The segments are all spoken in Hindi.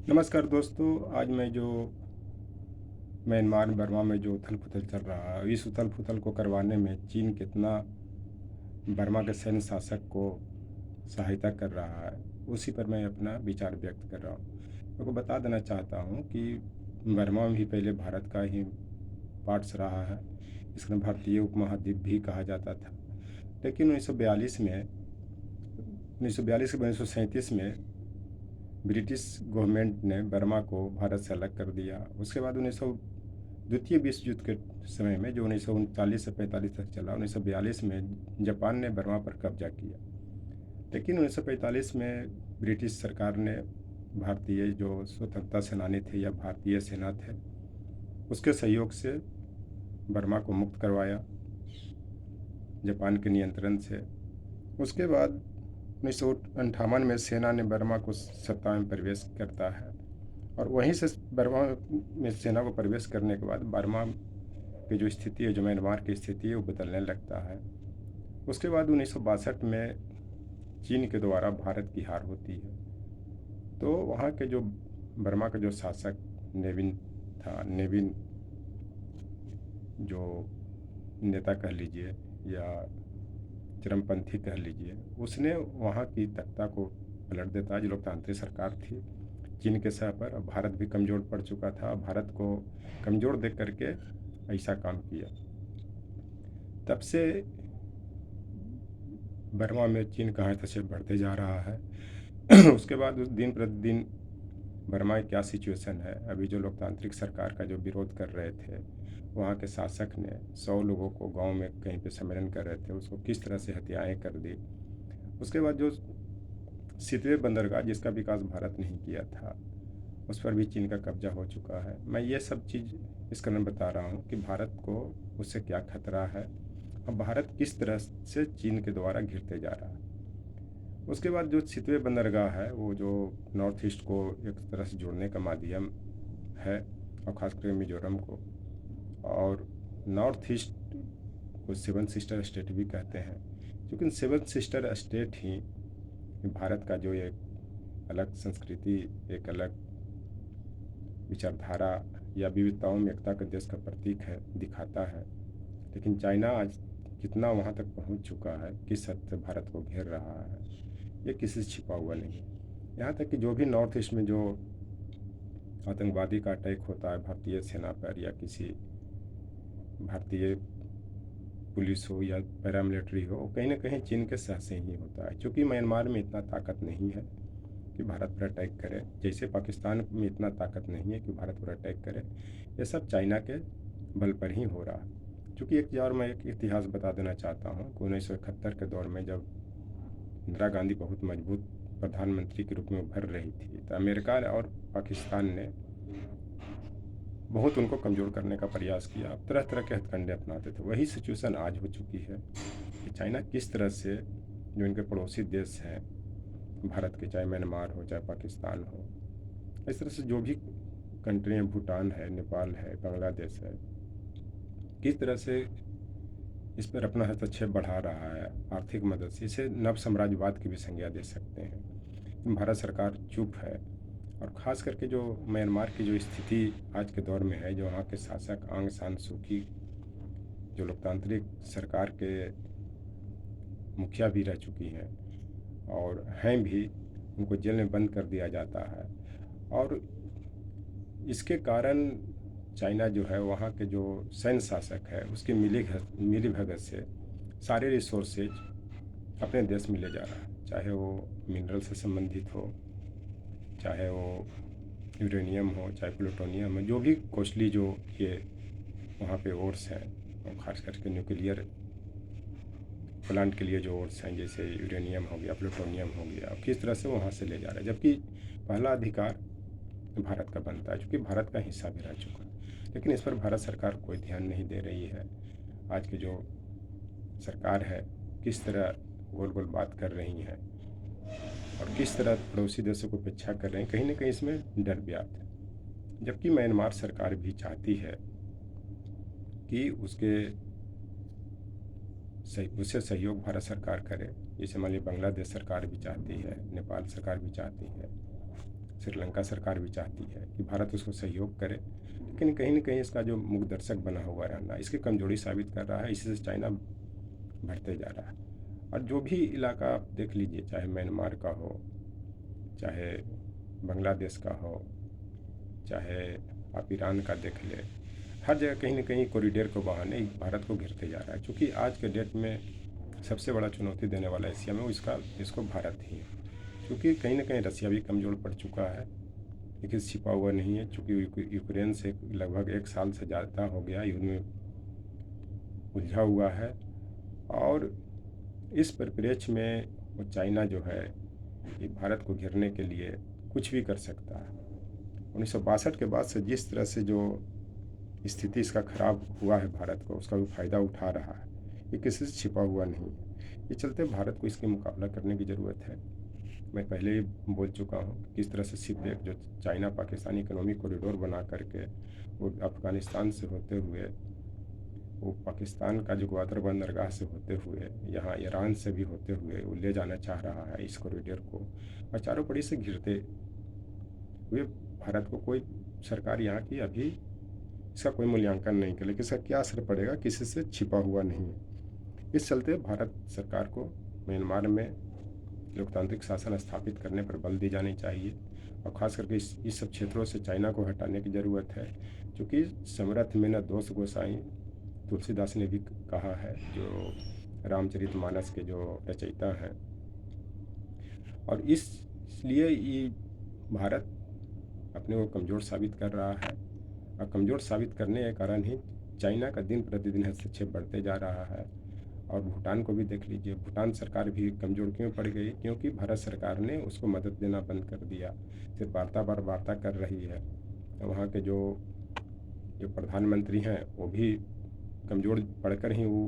नमस्कार दोस्तों। आज मैं जो म्यांमार बर्मा में जो उथल पुथल चल रहा है, इस उथल पुथल को करवाने में चीन कितना बर्मा के सैन्य शासक को सहायता कर रहा है, उसी पर मैं अपना विचार व्यक्त कर रहा हूँ। आपको बता देना चाहता हूँ कि बर्मा भी पहले भारत का ही पार्ट्स रहा है। इसको भारतीय उपमहाद्वीप भी कहा जाता था। लेकिन 1942 के 1937 में ब्रिटिश गवर्नमेंट ने बर्मा को भारत से अलग कर दिया। उसके बाद द्वितीय विश्व युद्ध के समय में जो 1939 से 45 तक चला, 1942 में जापान ने बर्मा पर कब्जा किया। लेकिन 1945 में ब्रिटिश सरकार ने भारतीय जो स्वतंत्रता सेनानी थे या भारतीय सेना थे, उसके सहयोग से बर्मा को मुक्त करवाया जापान के नियंत्रण से। उसके बाद 1958 में सेना ने बर्मा को सत्ता में प्रवेश करता है, और वहीं से बर्मा में सेना को प्रवेश करने के बाद बर्मा की जो स्थिति है, जो म्यांमार की स्थिति है, वो बदलने लगता है। उसके बाद 1962 में चीन के द्वारा भारत की हार होती है। तो वहाँ के जो बर्मा का जो शासक नेविन था, नेविन जो नेता कह लीजिए या चरमपंथी कह लीजिए, उसने वहाँ की तख्ता को पलट देता है। जो लोकतांत्रिक सरकार थी चीन के सह पर, भारत भी कमज़ोर पड़ चुका था। भारत को कमज़ोर देख करके ऐसा काम किया। तब से बर्मा में चीन का हस्तक्षेप बढ़ते जा रहा है। उसके बाद उस दिन प्रतिदिन बर्मा की क्या सिचुएशन है, अभी जो लोकतांत्रिक सरकार का जो विरोध कर रहे थे, वहाँ के शासक ने 100 लोगों को गांव में कहीं पे सम्मेलन कर रहे थे, उसको किस तरह से हत्याएं कर दी। उसके बाद जो सितवे बंदरगाह, जिसका विकास भारत नहीं किया था, उस पर भी चीन का कब्जा हो चुका है। मैं ये सब चीज़ इस कारण बता रहा हूँ कि भारत को उससे क्या खतरा है और भारत किस तरह से चीन के द्वारा घिरते जा रहा है। उसके बाद जो सितवे बंदरगाह है, वो जो नॉर्थ ईस्ट को एक तरह से जोड़ने का माध्यम है, और ख़ासकर मिजोरम को। और नॉर्थ ईस्ट को सेवन सिस्टर स्टेट भी कहते हैं, क्योंकि सेवन सिस्टर स्टेट ही भारत का जो एक अलग संस्कृति, एक अलग विचारधारा या विविधताओं में एकता के देश का प्रतीक है, दिखाता है। लेकिन चाइना आज कितना वहाँ तक पहुँच चुका है, किस हद से भारत को घेर रहा है, ये किसी से छिपा हुआ नहीं है। यहाँ तक कि जो भी नॉर्थ ईस्ट में जो आतंकवादी का अटैक होता है भारतीय सेना पर, या किसी भारतीय पुलिस हो या पैरामिलिट्री हो, कहीं ना कहीं चीन के सह से ही होता है। क्योंकि म्यांमार में इतना ताकत नहीं है कि भारत पर अटैक करे, जैसे पाकिस्तान में इतना ताकत नहीं है कि भारत पर अटैक करे। ये सब चाइना के बल पर ही हो रहा है। क्योंकि एक और मैं एक इतिहास बता देना चाहता हूँ कि 1971 के दौर में जब इंदिरा गांधी बहुत मजबूत प्रधानमंत्री के रूप में उभर रही थी, तो अमेरिका और पाकिस्तान ने बहुत उनको कमज़ोर करने का प्रयास किया, तरह तरह के हथकंडे अपनाते थे। वही सिचुएशन आज हो चुकी है कि चाइना किस तरह से जो इनके पड़ोसी देश हैं भारत के, चाहे म्यांमार हो चाहे पाकिस्तान हो, इस तरह से जो भी कंट्री हैं, भूटान है, नेपाल है, बांग्लादेश है, किस तरह से इस पर अपना हस्तक्षेप बढ़ा रहा है आर्थिक मदद से। इसे नव साम्राज्यवाद की भी संज्ञा दे सकते हैं। भारत सरकार चुप है, और ख़ास करके जो म्यांमार की जो स्थिति आज के दौर में है, जो वहाँ के शासक आंग सान सूकी, जो लोकतांत्रिक सरकार के मुखिया भी रह चुकी हैं और हैं भी, उनको जेल में बंद कर दिया जाता है। और इसके कारण चाइना जो है, वहाँ के जो सैन्य शासक है, उसकी मिली भगत से सारे रिसोर्सेज अपने देश में ले जा रहा है, चाहे वो मिनरल से संबंधित हो, चाहे वो यूरेनियम हो, चाहे प्लूटोनियम हो, जो भी कॉस्टली जो ये वहाँ पे ओर्स हैं, और ख़ास करके न्यूक्लियर प्लांट के लिए जो ओर्स हैं, जैसे यूरेनियम हो गया, प्लूटोनियम हो गया, किस तरह से वहाँ से ले जा रहा है। जबकि पहला अधिकार भारत का बनता है, क्योंकि भारत का हिस्सा भी रह चुका है। लेकिन इस पर भारत सरकार कोई ध्यान नहीं दे रही है। आज की जो सरकार है, किस तरह गोल गोल बात कर रही हैं और किस तरह पड़ोसी देशों को पीछा कर रहे हैं, कहीं ना कहीं इसमें डर व्याप्त है। जबकि म्यांमार सरकार भी चाहती है कि उससे सहयोग भारत सरकार करे। जैसे मान लीजिए बांग्लादेश सरकार भी चाहती है, नेपाल सरकार भी चाहती है, श्रीलंका सरकार भी चाहती है कि भारत उसको सहयोग करे, लेकिन कहीं न कहीं इसका जो मुख्य दर्शक बना हुआ रहना इसकी कमजोरी साबित कर रहा है। इसी से चाइना बढ़ते जा रहा है। और जो भी इलाका आप देख लीजिए, चाहे म्यांमार का हो, चाहे बांग्लादेश का हो, चाहे आप ईरान का देख लें, हर जगह कहीं न कहीं कॉरिडोर के बहाने भारत को घेरते जा रहा है। क्योंकि आज के डेट में सबसे बड़ा चुनौती देने वाला एशिया में वो इसको भारत ही है। क्योंकि कहीं न कहीं रसिया भी कमज़ोर पड़ चुका है, लेकिन छिपा हुआ नहीं है। चूँकि यूक्रेन से लगभग 1 साल से ज़्यादा हो गया युद्ध में उलझा हुआ है, और इस परिप्रेक्ष्य में वो चाइना जो है ये भारत को घेरने के लिए कुछ भी कर सकता है। 1962 के बाद से जिस तरह से जो स्थिति इसका खराब हुआ है भारत को, उसका भी फ़ायदा उठा रहा है। ये किसी से छिपा हुआ नहीं है। ये चलते भारत को इसके मुकाबला करने की ज़रूरत है। मैं पहले ही बोल चुका हूँ किस तरह से सिर्फ एक जो चाइना पाकिस्तान इकोनॉमिक कॉरिडोर बना करके वो अफ़गानिस्तान से होते हुए, वो पाकिस्तान का जो ग्वादर बंदरगाह से होते हुए, यहाँ ईरान से भी होते हुए वो ले जाना चाह रहा है इस कॉरिडोर को, और चारों पड़ी से घिरते हुए भारत को कोई सरकार यहाँ की अभी इसका कोई मूल्यांकन नहीं किया, लेकिन इसका क्या असर पड़ेगा किसी से छिपा हुआ नहीं है। इस चलते भारत सरकार को म्यांमार में लोकतांत्रिक शासन स्थापित करने पर बल दी जानी चाहिए, और ख़ास करके इस सब क्षेत्रों से चाइना को हटाने की ज़रूरत है। क्योंकि समर्थ में न दोष गोसाई तुलसीदास ने भी कहा है, जो रामचरितमानस के जो रचयिता हैं, और इसलिए ये भारत अपने को कमज़ोर साबित कर रहा है, और कमज़ोर साबित करने के कारण ही चाइना का दिन प्रतिदिन हस्तक्षेप बढ़ते जा रहा है। और भूटान को भी देख लीजिए, भूटान सरकार भी कमज़ोर क्यों पड़ गई? क्योंकि भारत सरकार ने उसको मदद देना बंद कर दिया, सिर्फ वार्ता कर रही है। वहाँ के जो प्रधानमंत्री हैं वो भी कमज़ोर पड़कर ही वो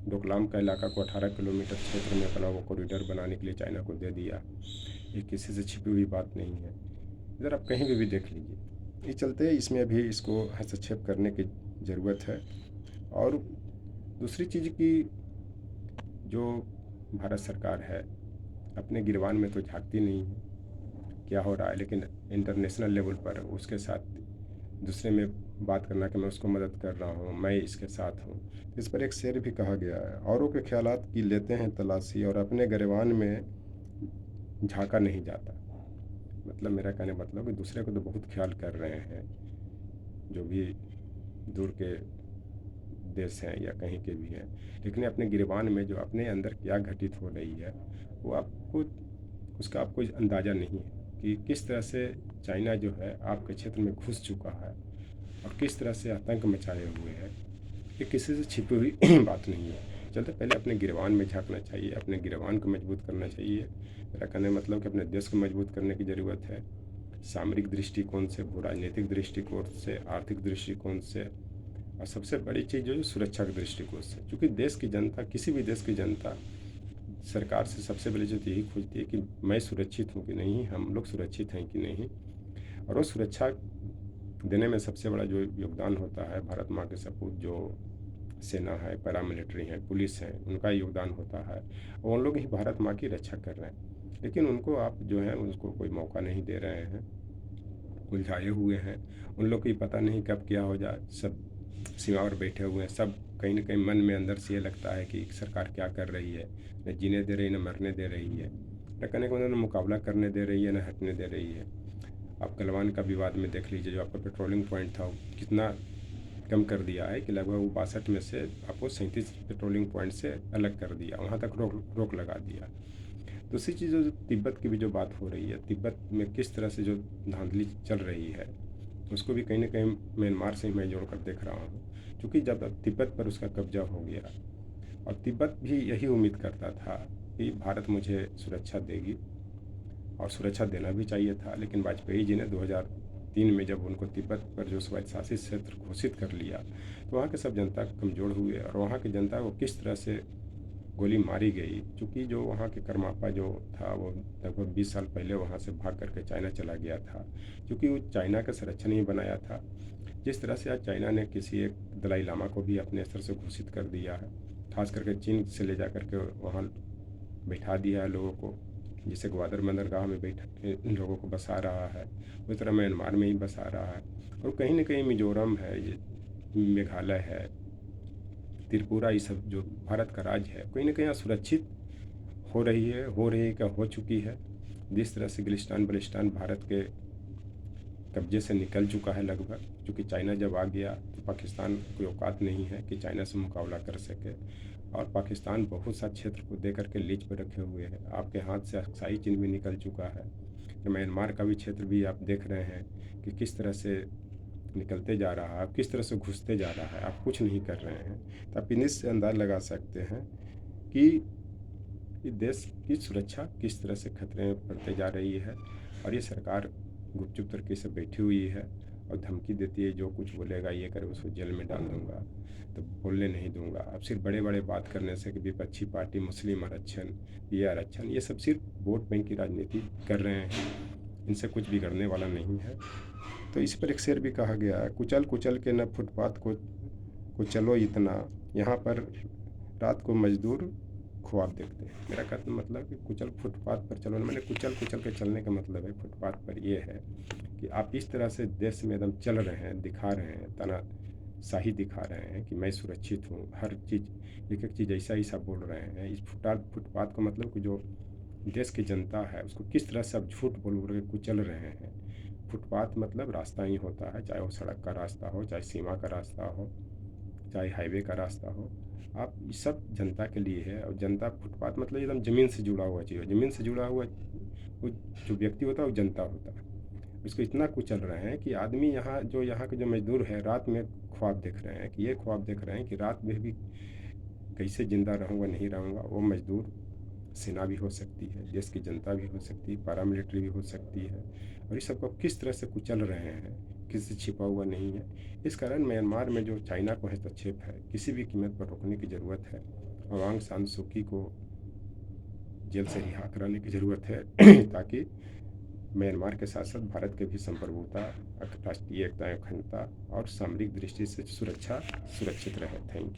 डोकलाम का इलाका को 18 किलोमीटर क्षेत्र में अपना वो कॉरिडोर बनाने के लिए चाइना को दे दिया। ये किसी से छिपी हुई बात नहीं है, इधर आप कहीं भी देख लीजिए। इस चलते इसमें भी इसको हस्तक्षेप करने की ज़रूरत है। और दूसरी चीज़ की जो भारत सरकार है अपने गिरबान में तो झांकती नहीं है क्या हो रहा है, लेकिन इंटरनेशनल लेवल पर उसके साथ दूसरे में बात करना कि मैं उसको मदद कर रहा हूँ, मैं इसके साथ हूँ। इस पर एक शेर भी कहा गया है, औरों के ख्यालात की लेते हैं तलाशी और अपने गिरबान में झांका नहीं जाता। मतलब मेरा कहने मतलब कि दूसरे को तो बहुत ख्याल कर रहे हैं, जो भी दूर के देश हैं या कहीं के भी हैं, लेकिन अपने गिरबान में जो अपने अंदर क्या घटित हो रही है वो उसका आपको अंदाज़ा नहीं है कि किस तरह से चाइना जो है आपके क्षेत्र में घुस चुका है और किस तरह से आतंक मचाए हुए है। ये किसी से छिपी हुई बात नहीं है। चलते पहले अपने गिरबान में झांकना चाहिए, अपने गिरबान को मजबूत करना चाहिए। मेरा कहने का मतलब कि अपने देश को मजबूत करने की ज़रूरत है, सामरिक दृष्टिकोण से, भू राजनीतिक दृष्टिकोण से, आर्थिक दृष्टिकोण से, और सबसे बड़ी चीज़ जो है सुरक्षा के दृष्टिकोण से। क्योंकि देश की जनता, किसी भी देश की जनता सरकार से सबसे पहले जो यही खोजती है कि मैं सुरक्षित हूँ कि नहीं, हम लोग सुरक्षित हैं कि नहीं। और वो सुरक्षा देने में सबसे बड़ा जो योगदान होता है भारत माँ के सपूत जो सेना है, पैरामिलिट्री है, पुलिस है, उनका योगदान होता है, और उन लोग ही भारत माँ की रक्षा कर रहे हैं। लेकिन उनको आप जो है उसको कोई मौका नहीं दे रहे हैं, उलझाए हुए हैं। उन लोग को ही पता नहीं कब क्या हो जाए, सब सीमा पर बैठे हुए हैं। सब कहीं ना कहीं मन में अंदर से ये लगता है कि सरकार क्या कर रही है, न जीने दे रही है, न मरने दे रही है, न कहने को न मुकाबला करने दे रही है, न हटने दे रही है। आप गलवान का विवाद में देख लीजिए, जो आपका पेट्रोलिंग पॉइंट था कितना कम कर दिया है कि लगभग वो 62 में से आपको 37 पेट्रोलिंग पॉइंट से अलग कर दिया, वहाँ तक रोक लगा दिया। दूसरी चीज़ जो तिब्बत की भी जो बात हो रही है, तिब्बत में किस तरह से जो धांधली चल रही है उसको भी कहीं ना कहीं म्यांमार से मैं जोड़ कर देख रहा हूँ। क्योंकि जब तिब्बत पर उसका कब्जा हो गया, और तिब्बत भी यही उम्मीद करता था कि भारत मुझे सुरक्षा देगी, और सुरक्षा देना भी चाहिए था। लेकिन वाजपेयी जी ने 2003 में जब उनको तिब्बत पर जो स्वायत्त शासित क्षेत्र घोषित कर लिया, तो वहाँ के सब जनता कमज़ोर हुए, और वहाँ की जनता को किस तरह से गोली मारी गई। चूँकि जो वहाँ के करमापा जो था वो लगभग 20 साल पहले वहाँ से भाग करके चाइना चला गया था, क्योंकि वो चाइना का संरक्षण ही बनाया था। जिस तरह से आज चाइना ने किसी एक दलाई लामा को भी अपने स्तर से घोषित कर दिया है, खास करके चीन से ले जा करके वहाँ बैठा दिया है लोगों को, जैसे ग्वादर बंदरगाह में बैठा इन लोगों को बसा रहा है, उस तरह म्यांमार में ही बसा रहा है। और कहीं ना कहीं मिजोरम है, ये मेघालय है, त्रिपुरा, ये सब जो भारत का राज्य है कहीं ना कहीं असुरक्षित हो रही है क्या हो चुकी है। जिस तरह से गिलिस्तान बल्टिस्तान भारत के कब्जे से निकल चुका है लगभग, क्योंकि चाइना जब आ गया तो पाकिस्तान कोई औकात नहीं है कि चाइना से मुकाबला कर सके। और पाकिस्तान बहुत सा क्षेत्र को दे करके लीज पर रखे हुए है, आपके हाथ से अक्साई चीन भी निकल चुका है। म्यांमार का भी क्षेत्र भी आप देख रहे हैं कि किस तरह से निकलते जा रहा है, आप किस तरह से घुसते जा रहा है, आप कुछ नहीं कर रहे हैं। तो आप इन्हीं से अंदाज़ लगा सकते हैं कि देश की सुरक्षा किस तरह से खतरे में पड़ते जा रही है। और ये सरकार गुपचुप तरीके से बैठी हुई है और धमकी देती है, जो कुछ बोलेगा ये कर उसको जेल में डाल दूंगा, तो बोलने नहीं दूंगा। अब सिर्फ बड़े बड़े बात करने से कि विपक्षी पार्टी मुस्लिम आरक्षण, ये आरक्षण, ये सब सिर्फ वोट बैंक की राजनीति कर रहे हैं, इनसे कुछ बिगड़ने वाला नहीं है। तो इस पर एक शेर भी कहा गया है, कुचल कुचल के न फुटपाथ को चलो इतना, यहाँ पर रात को मजदूर ख्वाब देखते हैं। मेरा कहने मतलब कि कुचल फुटपाथ पर चलो, मैंने कुचल कुचल के चलने का मतलब है फुटपाथ पर ये है कि आप इस तरह से देश में एकदम चल रहे हैं, दिखा रहे हैं, तानाशाही दिखा रहे हैं कि मैं सुरक्षित हूँ, हर चीज़ एक एक चीज़ ऐसा ऐसा बोल रहे हैं। इस फुटपाथ का मतलब कि जो देश की जनता है उसको किस तरह से आप झूठ बोल बोल के कुचल रहे हैं। फुटपाथ मतलब रास्ता ही होता है, चाहे वो सड़क का रास्ता हो, चाहे सीमा का रास्ता हो, चाहे हाईवे का रास्ता हो, आप ये सब जनता के लिए है। और जनता, फुटपाथ मतलब एकदम ज़मीन से जुड़ा हुआ चीज़, ज़मीन से जुड़ा हुआ वो जो व्यक्ति होता है वो जनता होता है। उसको इतना कुचल रहे हैं कि आदमी यहाँ के जो मजदूर है रात में ख्वाब देख रहे हैं, कि ये ख्वाब देख रहे हैं कि रात में भी कैसे ज़िंदा रहूँगा नहीं रहूँगा। वो मजदूर सेना भी हो सकती है, देश की जनता भी हो सकती है, पैरामिलिट्री भी हो सकती है। और इस सबको किस तरह से कुचल रहे हैं, किसी से छिपा हुआ नहीं है। इस कारण म्यांमार में जो चाइना को हस्तक्षेप है किसी भी कीमत पर रोकने की ज़रूरत है। और आंग सान सू की को जेल से रिहा कराने की ज़रूरत है ताकि म्यांमार के साथ साथ भारत के भी संप्रभुता, राष्ट्रीय एकता, अखंडता और सामरिक दृष्टि से सुरक्षा सुरक्षित रहे। Thank you.